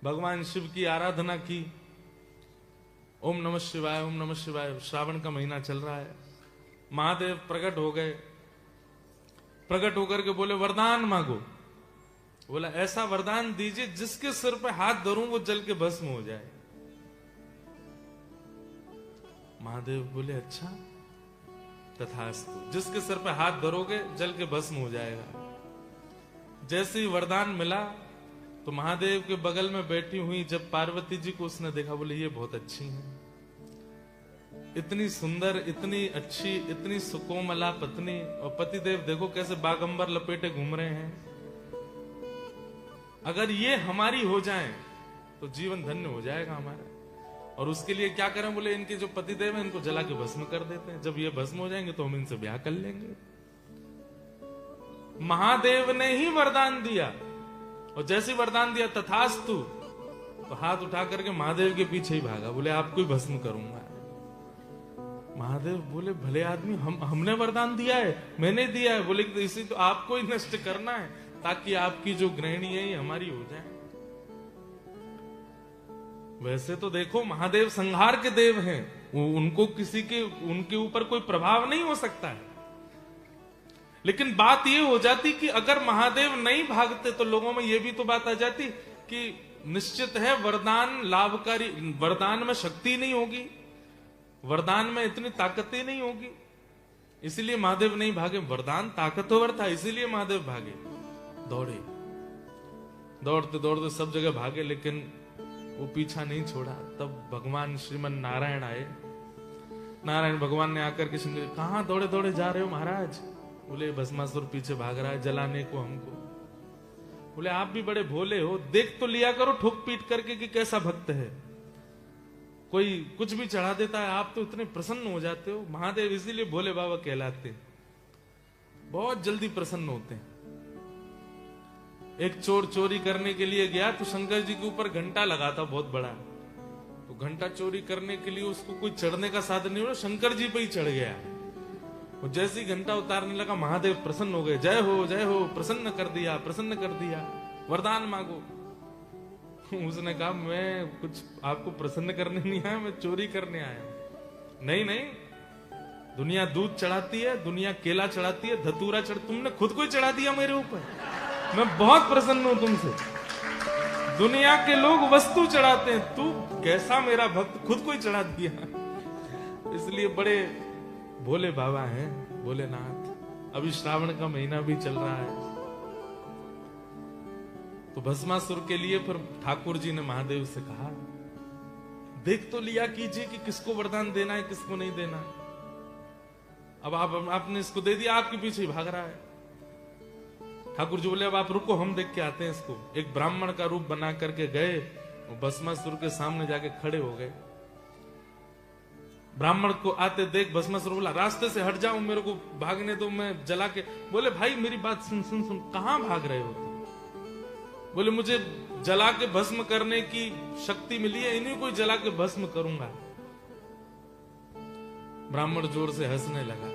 भगवान शिव की आराधना की। ओम नमः शिवाय, ओम नमः शिवाय। श्रावण का महीना चल रहा है। महादेव प्रकट हो गए। प्रकट होकर के बोले वरदान मांगो। बोला ऐसा वरदान दीजिए जिसके सिर पे हाथ धरूं वो जल के भस्म हो जाए। महादेव बोले अच्छा तथास्तु, जिसके सिर पे हाथ धरोगे जल के भस्म हो जाएगा। जैसे ही वरदान मिला तो महादेव के बगल में बैठी हुई जब पार्वती जी को उसने देखा, बोले ये बहुत अच्छी है, इतनी सुंदर, इतनी अच्छी, इतनी सुकोमला पत्नी, और पतिदेव देखो कैसे बागंबर लपेटे घूम रहे हैं। अगर ये हमारी हो जाए तो जीवन धन्य हो जाएगा हमारा। और उसके लिए क्या करें? बोले इनके जो पतिदेव हैं इनको जला के भस्म कर देते हैं। जब ये भस्म हो जाएंगे तो हम इनसे ब्याह कर लेंगे। महादेव ने ही वरदान दिया, और जैसे वरदान दिया तथास्तु, तो हाथ उठा करके महादेव के पीछे ही भागा। बोले आपको ही भस्म करूंगा। महादेव बोले भले आदमी, हमने वरदान दिया है, मैंने दिया है। बोले तो इसी तो आपको ही नष्ट करना है ताकि आपकी जो गृहिणी है ये हमारी हो जाए। वैसे तो देखो महादेव संहार के देव हैं, उनको किसी के उनके ऊपर कोई प्रभाव नहीं हो सकता है। लेकिन बात ये हो जाती कि अगर महादेव नहीं भागते तो लोगों में ये भी तो बात आ जाती कि निश्चित है वरदान लाभकारी, वरदान में शक्ति नहीं होगी, वरदान में इतनी ताकत ही नहीं होगी, इसीलिए महादेव नहीं भागे। वरदान ताकतवर था इसीलिए महादेव भागे। दौड़े, दौड़ते दौड़ते सब जगह भागे, लेकिन वो पीछा नहीं छोड़ा। तब भगवान श्रीमन नारायण आए। नारायण भगवान ने आकर के शंकर, कहां दौड़े दौड़े जा रहे हो महाराज? बोले भस्मासुर पीछे भाग रहा है जलाने को हमको। बोले आप भी बड़े भोले हो, देख तो लिया करो ठोक पीट करके कि कैसा भक्त है, कोई कुछ भी चढ़ा देता है, आप तो इतने प्रसन्न हो जाते हो। महादेव इसीलिए भोले बाबा कहलाते हैं, बहुत जल्दी प्रसन्न होते हैं। एक चोर चोरी करने के लिए गया तो शंकर जी के ऊपर घंटा लगा था बहुत बड़ा, तो घंटा चोरी करने के लिए उसको कोई चढ़ने का साधन नहीं हुआ, शंकर जी पे ही चढ़ गया। वो जैसे ही घंटा उतारने लगा महादेव प्रसन्न हो गए। जय हो, प्रसन्न कर दिया, प्रसन्न कर दिया, वरदान मांगो। उसने कहा मैं कुछ आपको प्रसन्न करने नहीं आया, मैं चोरी करने आया। नहीं नहीं, दुनिया दूध चढ़ाती है, दुनिया केला चढ़ाती है, धतूरा तुमने खुद को ही चढ़ा दिया मेरे ऊपर। मैं बहुत प्रसन्न हूं तुमसे। दुनिया के लोग वस्तु चढ़ाते हैं, तू कैसा मेरा भक्त खुद को ही चढ़ा दिया। इसलिए बड़े भोले बाबा हैं भोलेनाथ। अभी श्रावण का महीना भी चल रहा है, तो भस्मासुर के लिए फिर ठाकुर जी ने महादेव से कहा देख तो लिया कीजिए कि किसको वरदान देना है किसको नहीं देना है। अब आपने इसको दे दिया, आपके पीछे ही भाग रहा है। ठाकुर जी बोले अब आप रुको, हम देख के आते हैं इसको। एक ब्राह्मण का रूप बना करके गए, भस्मासुर के सामने जाके खड़े हो गए। ब्राह्मण को आते देख भस्मासुर बोला रास्ते से हट जाओ, मेरे को भागने दो, मैं जला के। बोले भाई मेरी बात सुन, कहां भाग रहे हो तुम? बोले मुझे जला के भस्म करने की शक्ति मिली है, इन्हीं को जला के भस्म करूंगा। ब्राह्मण जोर से हंसने लगा।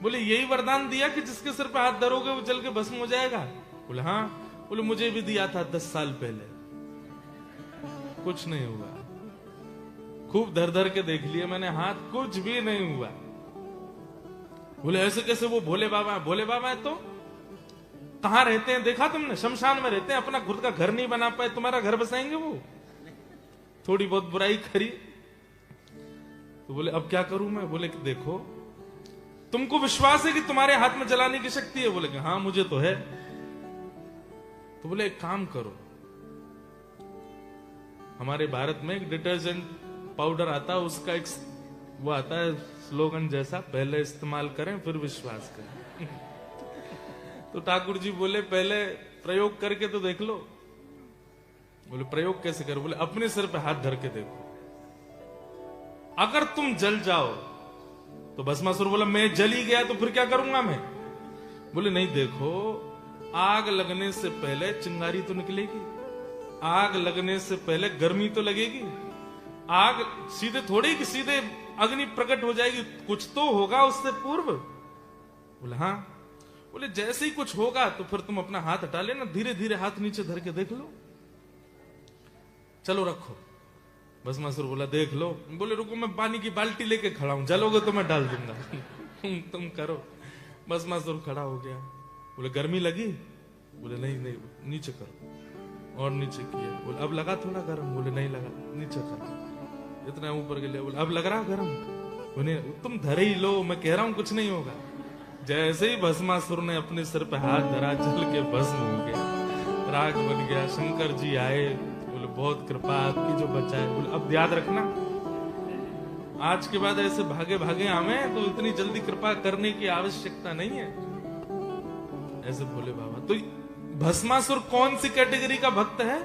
बोले यही वरदान दिया कि जिसके सिर पे हाथ धरोगे वो जल के भस्म हो जाएगा? बोले हाँ। बोले मुझे भी दिया था 10 साल पहले, कुछ नहीं हुआ। खूब धर धर के देख लिए मैंने हाथ, कुछ भी नहीं हुआ। बोले ऐसे कैसे? वो भोले बाबा है। भोले बाबा है तो कहां रहते हैं देखा तुमने? शमशान में रहते हैं, अपना खुद का घर नहीं बना पाए, तुम्हारा घर बसाएंगे वो? थोड़ी बहुत बुराई करी तो बोले अब क्या करूं मैं? बोले कि देखो तुमको विश्वास है कि तुम्हारे हाथ में जलाने की शक्ति है? बोले कि हाँ मुझे तो है। तो बोले एक काम करो, हमारे भारत में एक डिटर्जेंट पाउडर आता है, उसका एक वो आता है स्लोगन जैसा, पहले इस्तेमाल करें फिर विश्वास करें। तो ठाकुर जी बोले पहले प्रयोग करके तो देख लो। बोले प्रयोग कैसे करो? बोले अपने सिर पे हाथ धर के देखो, अगर तुम जल जाओ तो भस्मासुर बोला मैं जल ही गया तो फिर क्या करूंगा मैं? बोले नहीं, देखो आग लगने से पहले चिंगारी तो निकलेगी, आग लगने से पहले गर्मी तो लगेगी, आग सीधे थोड़ी कि सीधे अग्नि प्रकट हो जाएगी, कुछ तो होगा उससे पूर्व। बोले हाँ। बोले जैसे ही कुछ होगा तो फिर तुम अपना हाथ हटा लेना, धीरे धीरे हाथ नीचे धर के देख लो। चलो रखो। भस्मासुर बोला देख लो। बोले रुको मैं पानी की बाल्टी लेके खड़ा हूं, जलोगे तो मैं डाल दूंगा। तुम करो। भस्मासुर खड़ा हो गया। बोले गर्मी लगी? बोले नहीं नहीं, नीचे करो। और नीचे किया। बोले अब लगा थोड़ा गर्म? बोले नहीं लगा। नीचे करो। इतना ऊपर के लिए। बोले अब लग रहा गर्म? बोले तुम धरे ही लो, मैं कह रहा हूं कुछ नहीं होगा। जैसे ही भस्मासुर ने अपने सिर पे हाथ धरा, जल के भस्म हो गया, राख बन गया। शंकर जी आए, बोले बहुत कृपा आपकी जो बचाए। बोले अब याद रखना, आज के बाद ऐसे भागे भागे आवे तो इतनी जल्दी कृपा करने की आवश्यकता नहीं है। ऐसे बोले बाबा। तो भस्मासुर कौन सी कैटेगरी का भक्त है?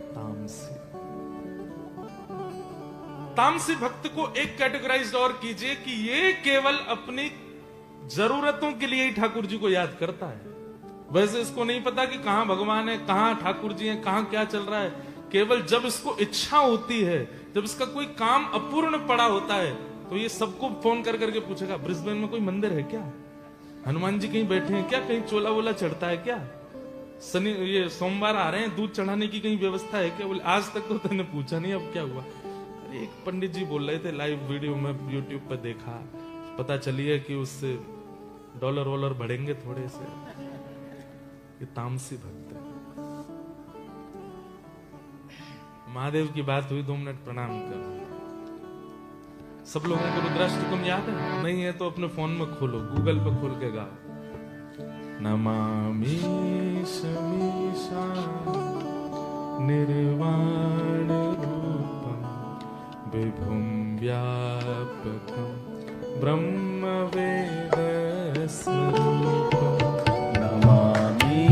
तामसी। तामसी भक्त को एक कैटेगराइज और कीजिए कि ये केवल अपनी जरूरतों के लिए ही ठाकुर जी को याद करता है। वैसे इसको नहीं पता कि कहां भगवान है, कहां ठाकुर जी हैं, कहां क्या चल रहा है। केवल जब इसको इच्छा होती है, जब इसका कोई काम अपूर्ण पड़ा होता है, तो ये सबको फोन कर करके पूछेगा ब्रिस्बेन में कोई मंदिर है क्या? हनुमान जी कहीं बैठे हैं क्या? कहीं चोला वोला चढ़ता है क्या? शनि ये सोमवार आ रहे हैं, दूध चढ़ाने की कहीं व्यवस्था है क्या? बोले आज तक तो तूने पूछा नहीं, अब क्या हुआ? अरे एक पंडित जी बोल रहे थे, लाइव वीडियो में यूट्यूब पर देखा, पता चली है कि उससे डॉलर वॉलर बढ़ेंगे थोड़े से। ये तामसी भक्त है। महादेव की बात हुई, 2 मिनट प्रणाम करो। सब लोगों को रुद्राष्टकम याद है? नहीं है तो अपने फोन में खोलो, गूगल पे खोल के गाओ। नमामि शमीशा निर्वाण रूपम विभुम व्यापकम ब्रह्म वेद स्वरूपम। नमामि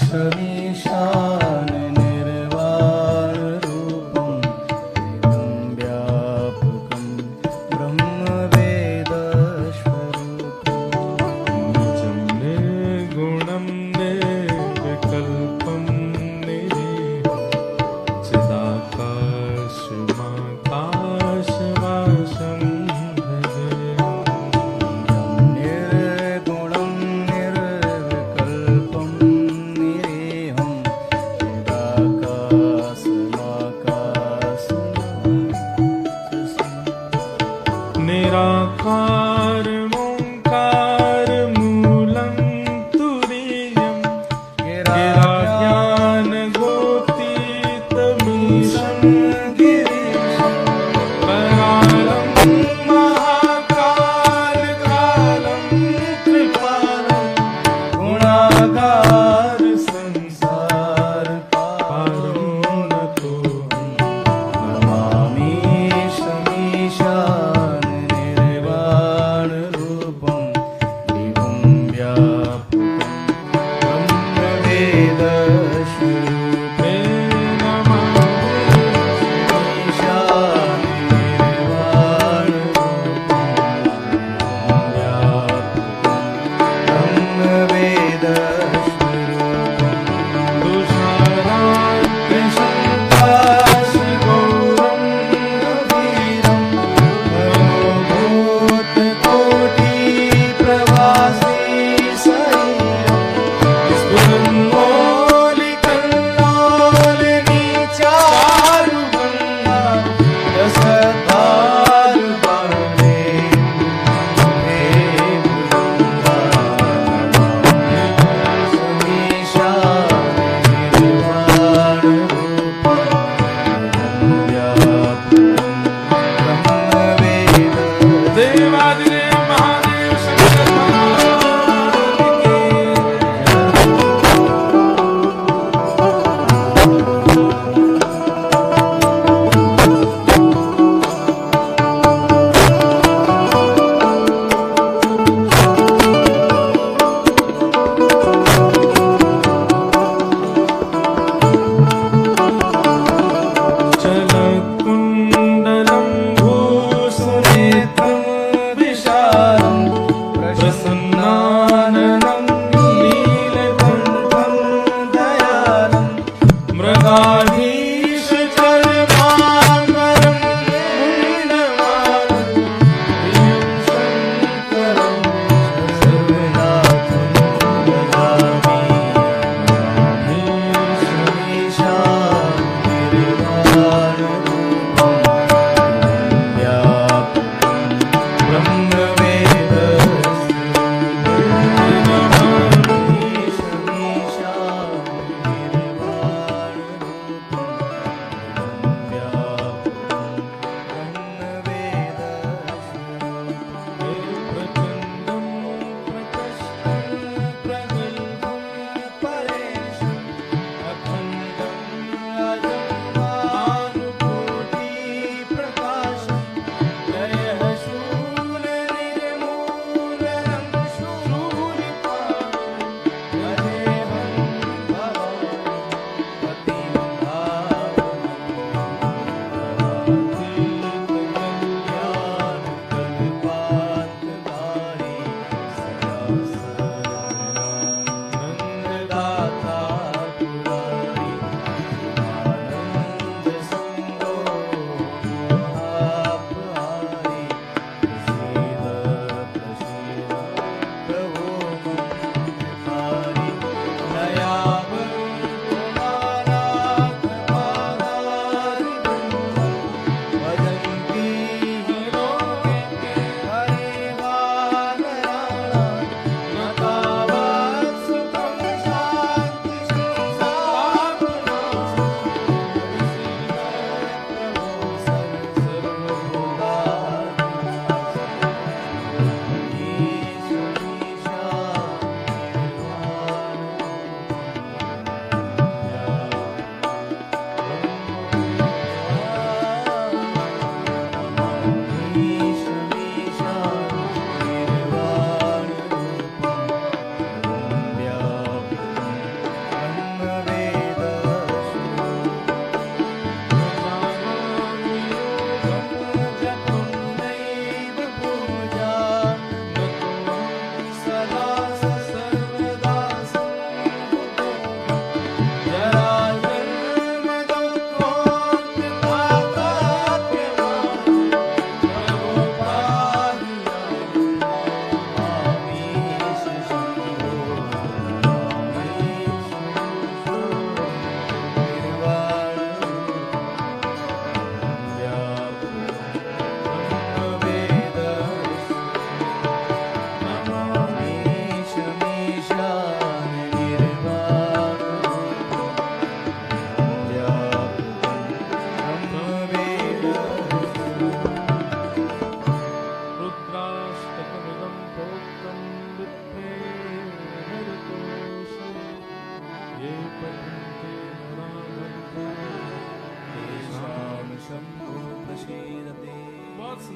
शमीशान निर्वाण रूपम विभुम व्यापकम ब्रह्म वेद स्वरूपम। निजं निर्गुणं निर्विकल्पं निरीहं चिदाकाशमाकाशवासं भजेऽहम्।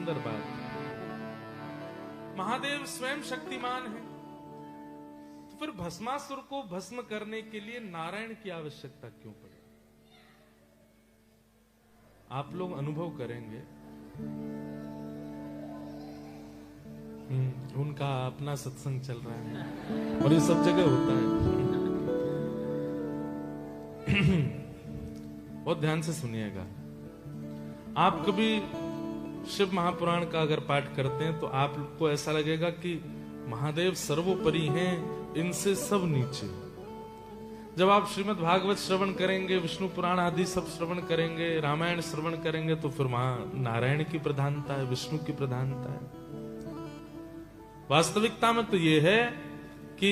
सुंदर बात है। महादेव स्वयं शक्तिमान है, तो फिर भस्मासुर को भस्म करने के लिए नारायण की आवश्यकता क्यों पड़ी? आप लोग अनुभव करेंगे, उनका अपना सत्संग चल रहा है और ये सब जगह होता है। बहुत ध्यान से सुनिएगा। आप कभी शिव महापुराण का अगर पाठ करते हैं तो आपको ऐसा लगेगा कि महादेव सर्वोपरि हैं, इनसे सब नीचे। जब आप श्रीमद् भागवत श्रवण करेंगे, विष्णु पुराण आदि सब श्रवण करेंगे, रामायण श्रवण करेंगे, तो फिर वहां नारायण की प्रधानता है, विष्णु की प्रधानता है। वास्तविकता में तो यह है कि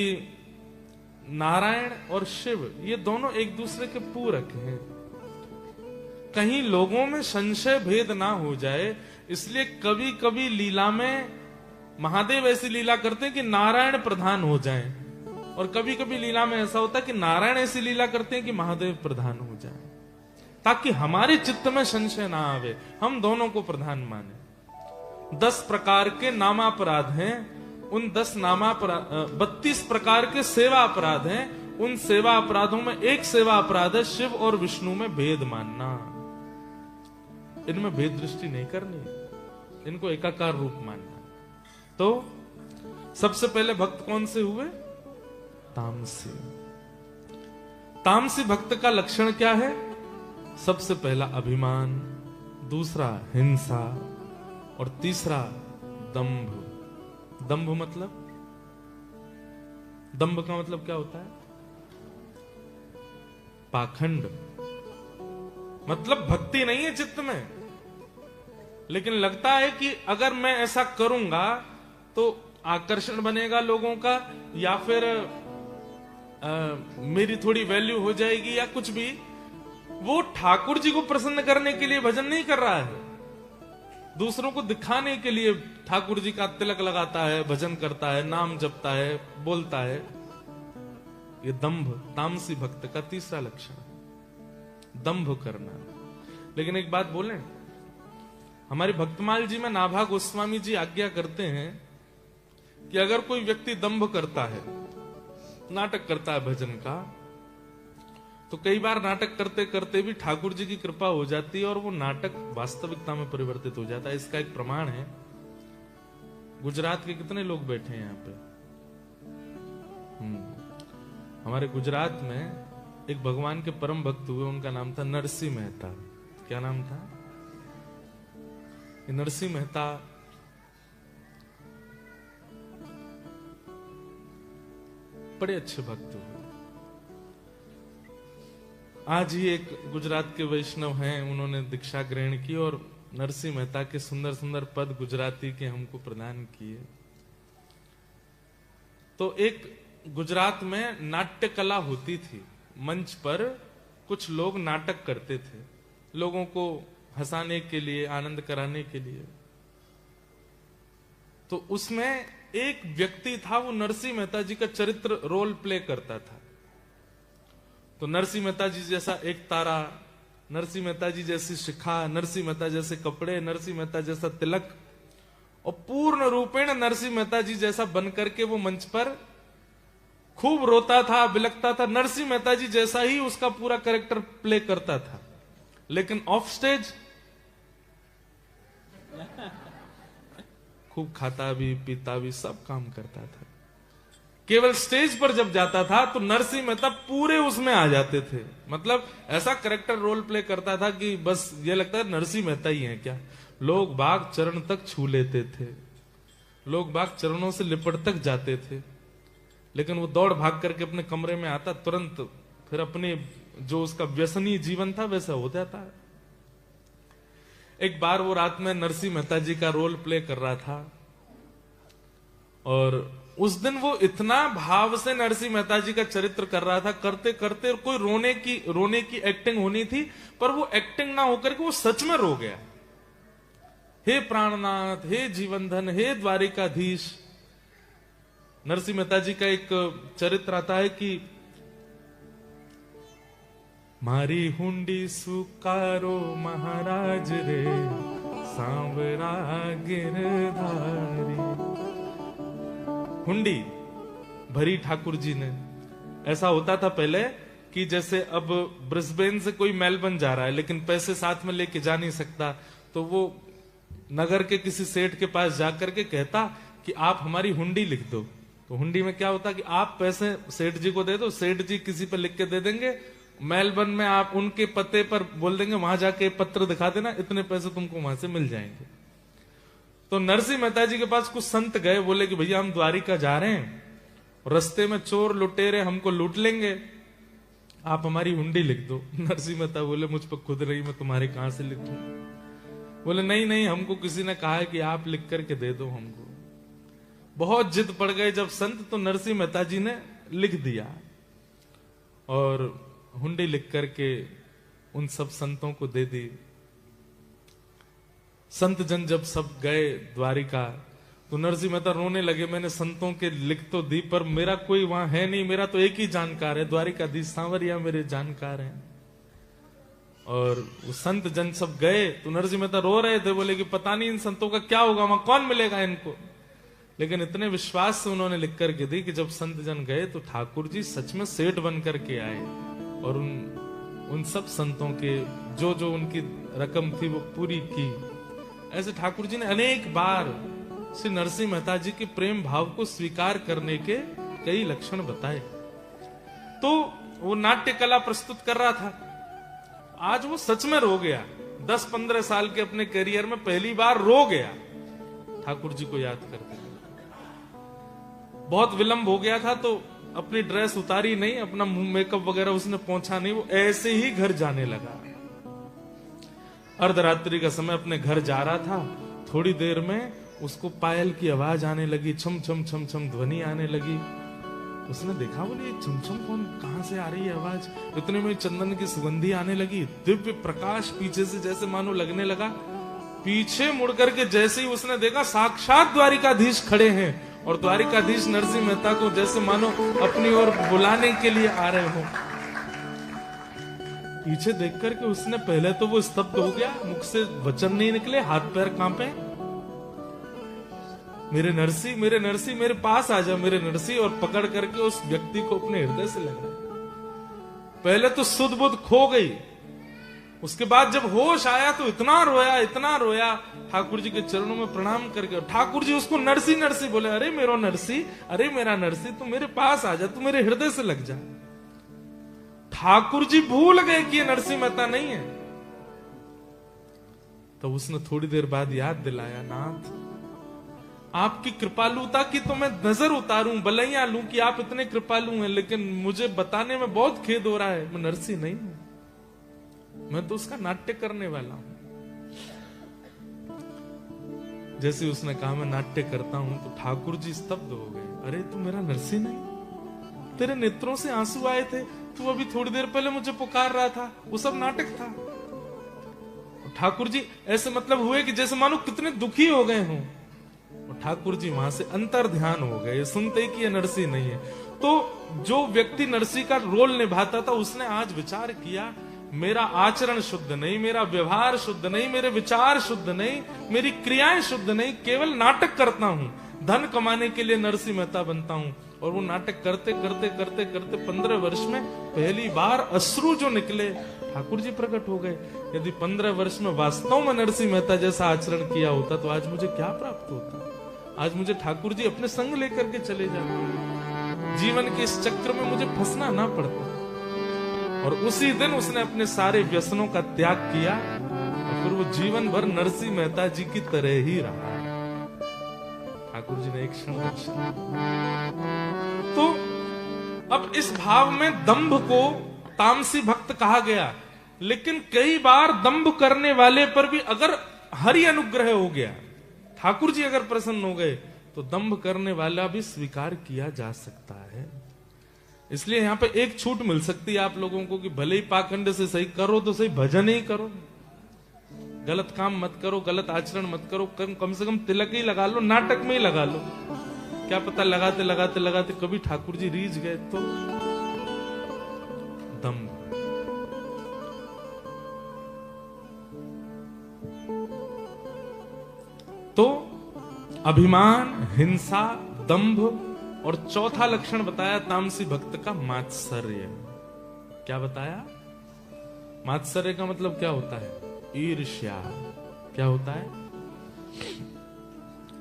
नारायण और शिव ये दोनों एक दूसरे के पूरक हैं। कहीं लोगों में संशय भेद ना हो जाए, इसलिए कभी कभी लीला में महादेव ऐसी लीला करते हैं कि नारायण प्रधान हो जाएं, और कभी कभी लीला में ऐसा होता है कि नारायण ऐसी लीला करते हैं कि महादेव प्रधान हो जाएं, ताकि हमारे चित्त में संशय ना आवे, हम दोनों को प्रधान माने। 10 प्रकार के नामापराध हैं, उन 32 प्रकार के सेवा अपराध हैं। उन सेवा अपराधों में एक सेवा अपराध है शिव और विष्णु में भेद मानना। इनमें भेद दृष्टि नहीं करनी, इनको एकाकार रूप मानना। तो सबसे पहले भक्त कौन से हुए? तामसी। तामसी भक्त का लक्षण क्या है? सबसे पहला अभिमान, दूसरा हिंसा, और तीसरा दंभ। दंभ मतलब, दंभ का मतलब क्या होता है? पाखंड। मतलब भक्ति नहीं है चित्त में, लेकिन लगता है कि अगर मैं ऐसा करूंगा तो आकर्षण बनेगा लोगों का, या फिर मेरी थोड़ी वैल्यू हो जाएगी, या कुछ भी। वो ठाकुर जी को प्रसन्न करने के लिए भजन नहीं कर रहा है, दूसरों को दिखाने के लिए ठाकुर जी का तिलक लगाता है, भजन करता है, नाम जपता है, बोलता है। ये दंभ तामसी भक्त का तीसरा लक्षण, दंभ करना। लेकिन एक बात बोलें, हमारी भक्तमाल जी में नाभा गोस्वामी जी आज्ञा करते हैं कि अगर कोई व्यक्ति दंभ करता है, नाटक करता है भजन का, तो कई बार नाटक करते करते भी ठाकुर जी की कृपा हो जाती है और वो नाटक वास्तविकता में परिवर्तित हो जाता है। इसका एक प्रमाण है, गुजरात के कितने लोग बैठे हैं यहाँ पे? हमारे गुजरात में एक भगवान के परम भक्त हुए, उनका नाम था नरसिंह मेहता। क्या नाम था? नरसिंह मेहता बड़े अच्छे भक्त हुए। आज ही एक गुजरात के वैष्णव हैं, उन्होंने दीक्षा ग्रहण की और नरसिंह मेहता के सुंदर सुंदर पद गुजराती के हमको प्रदान किए। तो एक गुजरात में नाट्य कला होती थी, मंच पर कुछ लोग नाटक करते थे, लोगों को हंसाने के लिए, आनंद कराने के लिए। तो उसमें एक व्यक्ति था, वो नरसिंह मेहता जी का चरित्र रोल प्ले करता था। तो नरसिंह मेहता जी जैसा एक तारा, नरसिंह मेहता जी जैसी शिखा, नरसिंह मेहता जैसे कपड़े, नरसिंह मेहता जैसा तिलक, और पूर्ण रूपेण नरसिंह मेहता जी जैसा बनकर के वो मंच पर खूब रोता था, बिलकता था। नरसिंह मेहता जी जैसा ही उसका पूरा कैरेक्टर प्ले करता था, लेकिन ऑफ स्टेज खूब खाता भी, पीता भी, सब काम करता था। केवल स्टेज पर जब जाता था तो नरसिंह मेहता पूरे उसमें आ जाते थे। मतलब ऐसा कैरेक्टर रोल प्ले करता था कि बस ये लगता है नरसिंह मेहता ही है क्या। लोग बाग चरण तक छू लेते थे, लोग बाग चरणों से लिपट तक जाते थे, लेकिन वो दौड़ भाग करके अपने कमरे में आता, तुरंत फिर अपने जो उसका व्यसनी जीवन था वैसा हो जाता है। एक बार वो रात में नरसिंह मेहता जी का रोल प्ले कर रहा था, और उस दिन वो इतना भाव से नरसिंह मेहता जी का चरित्र कर रहा था, करते करते कोई रोने की एक्टिंग होनी थी, पर वो एक्टिंग ना होकर के वो सच में रो गया। हे प्राणनाथ, हे जीवनधन, हे द्वारिकाधीश। नरसिंह मेहता जी का एक चरित्र आता है कि मारी हुंडी सुकारो महाराज रे, सांवरा गिरधारी। हुंडी भरी ठाकुर जी ने। ऐसा होता था पहले कि जैसे अब ब्रिस्बेन से कोई मेलबर्न जा रहा है लेकिन पैसे साथ में लेके जा नहीं सकता, तो वो नगर के किसी सेठ के पास जाकर के कहता कि आप हमारी हुंडी लिख दो। तो हुंडी में क्या होता कि आप पैसे सेठ जी को दे दो, सेठ जी किसी पर लिख के दे देंगे, मेलबर्न में आप उनके पते पर बोल देंगे वहां जाके पत्र दिखा देना, इतने पैसे तुमको वहां से मिल जाएंगे। तो नरसिंह मेहता जी के पास कुछ संत गए, बोले कि भैया हम द्वारिका जा रहे हैं, रास्ते में चोर लुटेरे हमको लूट लेंगे, आप हमारी हुंडी लिख दो। नरसिंह मेहता बोले मुझ पर खुद रही, मैं तुम्हारे कहां से लिख दूं। बोले नहीं नहीं, हमको किसी ने कहा है कि आप लिख करके दे दो हमको। बहुत जिद पड़ गए जब संत, तो नरसिंह मेहता जी ने लिख दिया और हुंडी लिख करके उन सब संतों को दे दी। संत जन जब सब गए द्वारिका, तो नरसिंह मेहता रोने लगे, मैंने संतों के लिख तो दी पर मेरा कोई वहां है नहीं, मेरा तो एक ही जानकार है, द्वारिकाधीश सांवरिया मेरे जानकार हैं। और वो संत जन सब गए तो नरसिंह मेहता रो रहे थे, बोले कि पता नहीं इन संतों का क्या होगा, वहां कौन मिलेगा इनको। लेकिन इतने विश्वास से उन्होंने लिख करके दी कि जब संत जन गए तो ठाकुर जी सच में सेठ बन करके आए और उन सब संतों के जो जो उनकी रकम थी वो पूरी की। ऐसे ठाकुर जी ने अनेक बार श्री नरसिंह मेहता जी के प्रेम भाव को स्वीकार करने के कई लक्षण बताए। तो वो नाट्य कला प्रस्तुत कर रहा था, आज वो सच में रो गया। 10-15 साल के अपने करियर में पहली बार रो गया ठाकुर जी को याद करके। बहुत विलंब हो गया था तो अपनी ड्रेस उतारी नहीं, अपना मुंह मेकअप वगैरह उसने पहुंचा नहीं, वो ऐसे ही घर जाने लगा। अर्धरात्रि का समय अपने घर जा रहा था, थोड़ी देर में उसको पायल की आवाज आने लगी, छम छम छम छम ध्वनि आने लगी। उसने देखा, बोले ये छम छम कौन, कहां से आ रही है आवाज। इतने में चंदन की सुगंधी आने लगी, दिव्य प्रकाश पीछे से जैसे मानो लगने लगा। पीछे मुड़ करके जैसे ही उसने देखा, साक्षात द्वारिकाधीश खड़े हैं और द्वारिकाधीश नरसिंह मेहता को जैसे मानो अपनी ओर बुलाने के लिए आ रहे हो। पीछे देख करके उसने पहले तो वो स्तब्ध हो गया, मुख से वचन नहीं निकले, हाथ पैर कांपे। मेरे नरसी, मेरे नरसी, मेरे पास आ जा मेरे नरसी, और पकड़ करके उस व्यक्ति को अपने हृदय से लगा। पहले तो सुध बुध खो गई, उसके बाद जब होश आया तो इतना रोया ठाकुर जी के चरणों में प्रणाम करके। ठाकुर जी उसको नरसी नरसी बोले, अरे मेरो नरसी, अरे मेरा नरसी, तू मेरे पास आ जा, तू मेरे हृदय से लग जा। ठाकुर जी भूल गए कि ये नरसिंह मेहता नहीं है। तो उसने थोड़ी देर बाद याद दिलाया, नाथ आपकी कृपालुता की तो मैं नजर उतारूं, बलैया लूं कि आप इतने कृपालु हैं, लेकिन मुझे बताने में बहुत खेद हो रहा है, मैं नरसिंह नहीं हूं, मैं तो उसका नाट्य करने वाला हूं। जैसे उसने कहा मैं नाट्य करता हूं, तो ठाकुर जी स्तब्ध हो गए। अरे तू मेरा नरसिंह नहीं, तेरे नेत्रों से आंसू आए थे, तू अभी थोड़ी देर पहले मुझे पुकार रहा था, वो सब नाटक था। ठाकुर जी ऐसे मतलब हुए कि जैसे मानो कितने दुखी हो गए हों। ठाकुर जी वहां से अंतर ध्यान हो गए, सुनते कि ये नरसिंह नहीं है। तो जो व्यक्ति नरसिंह का रोल निभाता था, उसने आज विचार किया, मेरा आचरण शुद्ध नहीं, मेरा व्यवहार शुद्ध नहीं, मेरे विचार शुद्ध नहीं, मेरी क्रियाएं शुद्ध नहीं, केवल नाटक करता हूं, धन कमाने के लिए नरसिंह मेहता बनता हूं। और वो नाटक करते करते करते करते 15 वर्ष में पहली बार अश्रु जो निकले, ठाकुर जी प्रकट हो गए। यदि 15 वर्ष में वास्तव में नरसिंह मेहता जैसा आचरण किया होता तो आज मुझे क्या प्राप्त होता। आज मुझे ठाकुर जी अपने संग लेकर के चले जाते, जीवन के इस चक्र में मुझे फंसना ना पड़ता। और उसी दिन उसने अपने सारे व्यसनों का त्याग किया और फिर वो जीवन भर नरसिंह मेहता जी की तरह ही रहा। ठाकुर जी ने एक क्षण दर्शन। तो अब इस भाव में दंभ को तामसी भक्त कहा गया, लेकिन कई बार दंभ करने वाले पर भी अगर हरि अनुग्रह हो गया, ठाकुर जी अगर प्रसन्न हो गए, तो दंभ करने वाला भी स्वीकार किया जा सकता है। इसलिए यहां पे एक छूट मिल सकती है आप लोगों को कि भले ही पाखंड से सही करो तो सही, भजन ही करो, गलत काम मत करो, गलत आचरण मत करो, कम से कम तिलक ही लगा लो, नाटक में ही लगा लो। क्या पता लगाते लगाते लगाते कभी ठाकुर जी रीझ गए तो। दंभ, तो अभिमान, हिंसा, दंभ, और चौथा लक्षण बताया तामसी भक्त का मात्सर्य। क्या बताया? मात्सर्य का मतलब क्या होता है? ईर्ष्या। क्या होता है?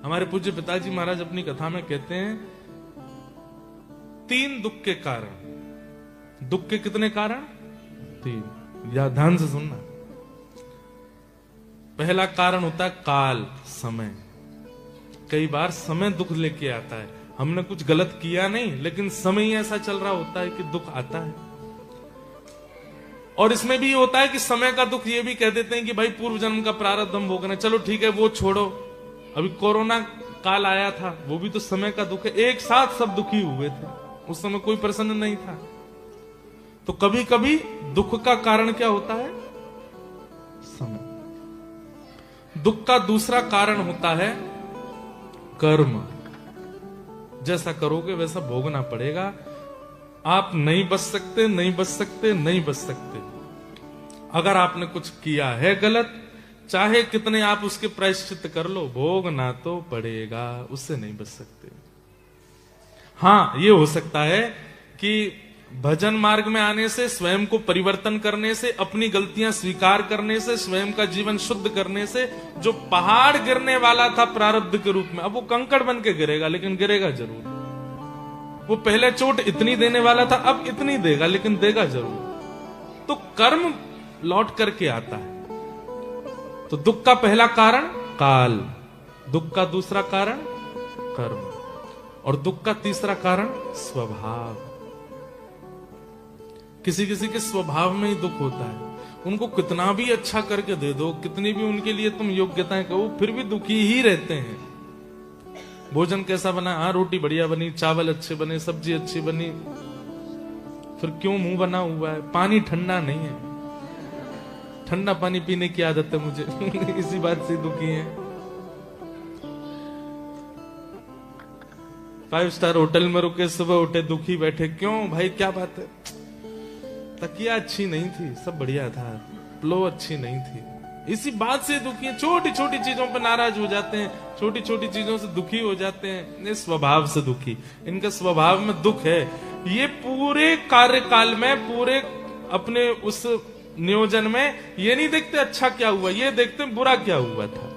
हमारे पूज्य पिताजी महाराज अपनी कथा में कहते हैं 3 दुख के कारण। दुख के कितने कारण? 3। या ध्यान से सुनना। पहला कारण होता है काल, समय। कई बार समय दुख लेके आता है। हमने कुछ गलत किया नहीं, लेकिन समय ही ऐसा चल रहा होता है कि दुख आता है। और इसमें भी होता है कि समय का दुख ये भी कह देते हैं कि भाई पूर्व जन्म का प्रारब्ध हम भोगना, चलो ठीक है वो छोड़ो। अभी कोरोना काल आया था, वो भी तो समय का दुख है। एक साथ सब दुखी हुए थे, उस समय कोई प्रसन्न नहीं था। तो कभी कभी दुख का कारण क्या होता है? समय। दुख का दूसरा कारण होता है कर्म। जैसा करोगे वैसा भोगना पड़ेगा। आप नहीं बच सकते, नहीं बच सकते, नहीं बच सकते। अगर आपने कुछ किया है गलत, चाहे कितने आप उसके प्रायश्चित कर लो, भोगना तो पड़ेगा, उससे नहीं बच सकते। हां, ये हो सकता है कि भजन मार्ग में आने से, स्वयं को परिवर्तन करने से, अपनी गलतियां स्वीकार करने से, स्वयं का जीवन शुद्ध करने से, जो पहाड़ गिरने वाला था प्रारब्ध के रूप में, अब वो कंकड़ बन के गिरेगा, लेकिन गिरेगा जरूर। वो पहले चोट इतनी देने वाला था, अब इतनी देगा, लेकिन देगा जरूर। तो कर्म लौट करके आता है। तो दुख का पहला कारण काल, दुख का दूसरा कारण कर्म, और दुख का तीसरा कारण स्वभाव। किसी किसी के स्वभाव में ही दुख होता है। उनको कितना भी अच्छा करके दे दो, कितनी भी उनके लिए तुम योग्यताएं कहो, फिर भी दुखी ही रहते हैं। भोजन कैसा बना? हाँ, रोटी बढ़िया बनी, चावल अच्छे बने, सब्जी अच्छी बनी, फिर क्यों मुंह बना हुआ है? पानी ठंडा नहीं है। ठंडा पानी पीने की आदत है मुझे इसी बात से दुखी है। 5 स्टार होटल में रुके, सुबह उठे दुखी बैठे। क्यों भाई, क्या बात है? तकिया अच्छी नहीं थी, सब बढ़िया था, प्लो अच्छी नहीं थी। इसी बात से दुखी है। छोटी छोटी चीजों पर नाराज हो जाते हैं, छोटी छोटी चीजों से दुखी हो जाते हैं। ये स्वभाव से दुखी, इनके स्वभाव में दुख है। ये पूरे कार्यकाल में, पूरे अपने उस नियोजन में ये नहीं देखते अच्छा क्या हुआ, ये देखते बुरा क्या हुआ था।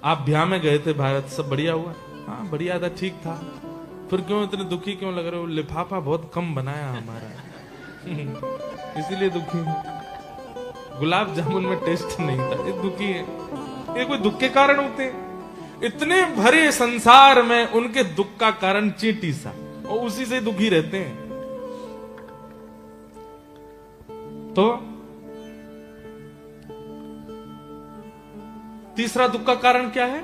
आप ब्याह में गए थे भारत, सब बढ़िया हुआ? हाँ बढ़िया था, ठीक था, फिर क्यों इतने दुखी क्यों लग रहे हो? लिफाफा बहुत कम बनाया हमारा इसीलिए दुखी हूं। गुलाब जामुन में टेस्ट नहीं था, ये दुखी है। ये कोई दुख के कारण होते हैं? इतने भरे संसार में उनके दुख का कारण चींटी सा, और उसी से दुखी रहते हैं। तो तीसरा दुख का कारण क्या है?